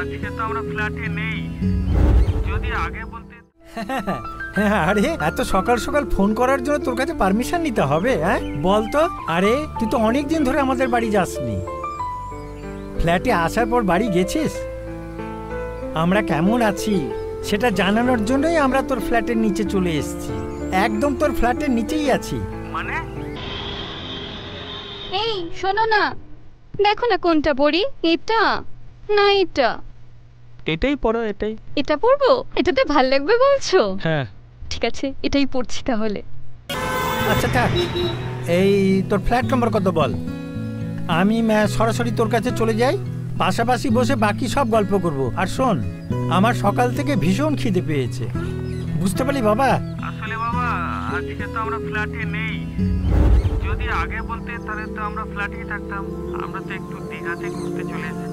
আজকে তো আমরা ফ্ল্যাটে নেই, যদি আগে বলতে। হ্যাঁ, আরে এত সকাল সকাল ফোন করার জন্য তোর কাছে পারমিশন নিতে হবে? হ্যাঁ বল তো। আরে তুই তো অনেক দিন ধরে আমাদের বাড়ি যাসনি। ফ্ল্যাটে আসার পর বাড়ি গেছিস? আমরা কেমন আছি সেটা জানানোর জন্যই আমরা তোর ফ্ল্যাটের নিচে চলে এসেছি। একদম তোর ফ্ল্যাটের নিচেই আছি। মানে এই শোনো না, দেখো না কোনটা পরি, এটা না এটা? এটাই পড়ো, এটাই। এটা পরবো? এটাতে ভাল লাগবে বলছো? হ্যাঁ ঠিক আছে, এটাই পড়ছি তাহলে। আচ্ছা থাক, এই তোর ফ্ল্যাট নম্বর কত বল। আমি সরাসরি তোর কাছে চলে যাই, পাশাপাশি বসে বাকি সব গল্প করব। আর শোন, আমার সকাল থেকে ভীষণ খিদে পেয়েছে, বুঝতে পারলি বাবা? আসলে বাবা আজকে তো আমরা ফ্ল্যাটে নেই, যদি আগে বলতে তাহলে তো আমরা ফ্ল্যাটেই থাকতাম। আমরা তো একটু দীঘাতে ঘুরতে চলে এসেছি।